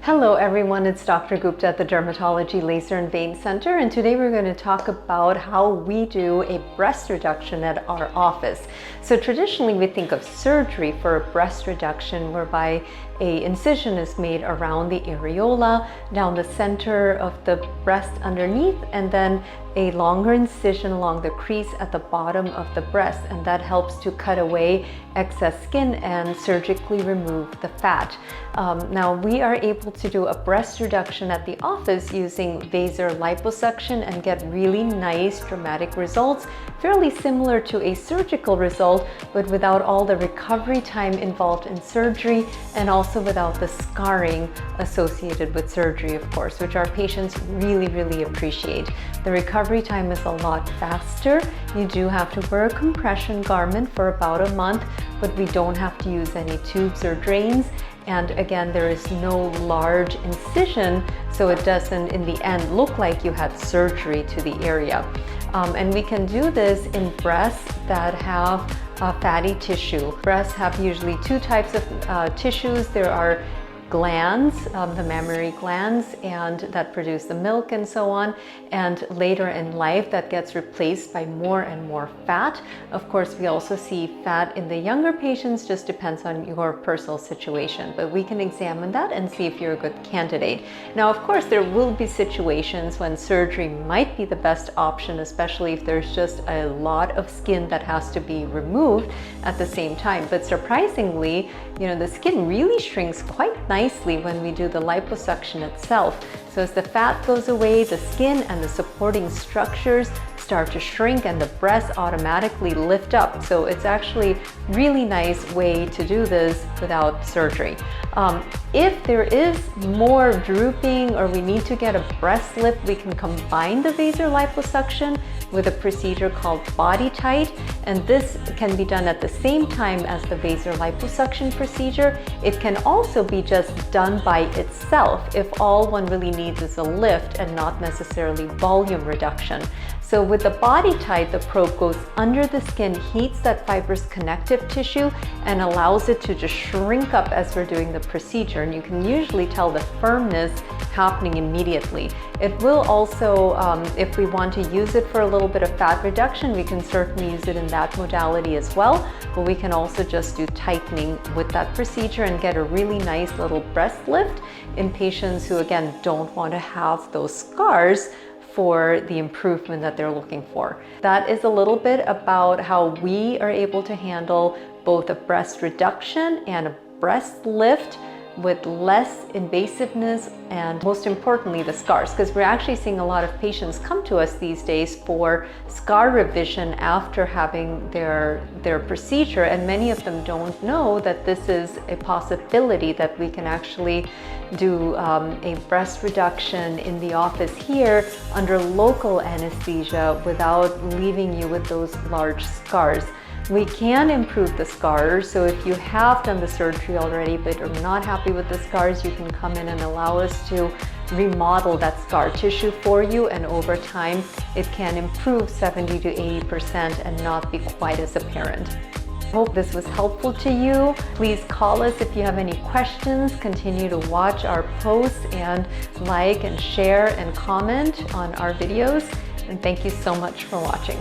Hello everyone, it's Dr. Gupta at the Dermatology Laser and Vein Center, and today we're going to talk about how we do a breast reduction at our office. So traditionally we think of surgery for a breast reduction whereby an incision is made around the areola, down the center of the breast underneath, and then a longer incision along the crease at the bottom of the breast, and that helps to cut away excess skin and surgically remove the fat. Now we are able to do a breast reduction at the office using Vaser Liposuction and get really nice dramatic results, fairly similar to a surgical result, but without all the recovery time involved in surgery and also without the scarring associated with surgery, of course, which our patients really appreciate. The recovery time is a lot faster. You do have to wear a compression garment for about a month, but we don't have to use any tubes or drains. And again, there is no large incision, so it doesn't in the end look like you had surgery to the area. And we can do this in breasts that have fatty tissue. Breasts have usually two types of tissues. There are glands, the mammary glands, and that produce the milk and so on, and later in life that gets replaced by more and more fat. Of course, we also see fat in the younger patients, just depends on your personal situation, but we can examine that and see if you're a good candidate. Now, of course, there will be situations when surgery might be the best option, especially if there's just a lot of skin that has to be removed at the same time. But surprisingly, the skin really shrinks quite nicely when we do the liposuction itself. So as the fat goes away, the skin and the supporting structures start to shrink and the breasts automatically lift up. So it's actually really nice way to do this without surgery. If there is more drooping or we need to get a breast lift, we can combine the Vaser Liposuction with a procedure called BodyTite, and this can be done at the same time as the Vaser Liposuction procedure. It can also be just done by itself if all one really needs is a lift and not necessarily volume reduction. So with the BodyTite, the probe goes under the skin, heats that fibrous connective tissue, and allows it to just shrink up as we're doing the procedure. And you can usually tell the firmness happening immediately. It will also, if we want to use it for a little bit of fat reduction, we can certainly use it in that modality as well. But we can also just do tightening with that procedure and get a really nice little breast lift in patients who, again, don't want to have those scars for the improvement that they're looking for. That is a little bit about how we are able to handle both a breast reduction and a breast lift with less invasiveness and, most importantly, the scars, because we're actually seeing a lot of patients come to us these days for scar revision after having their procedure, and many of them don't know that this is a possibility, that we can actually do a breast reduction in the office here under local anesthesia without leaving you with those large scars. We can improve the scars, so if you have done the surgery already but are not happy with the scars, you can come in and allow us to remodel that scar tissue for you, and over time it can improve 70 to 80% and not be quite as apparent. I hope this was helpful to you. Please call us if you have any questions. Continue to watch our posts and like and share and comment on our videos, and thank you so much for watching.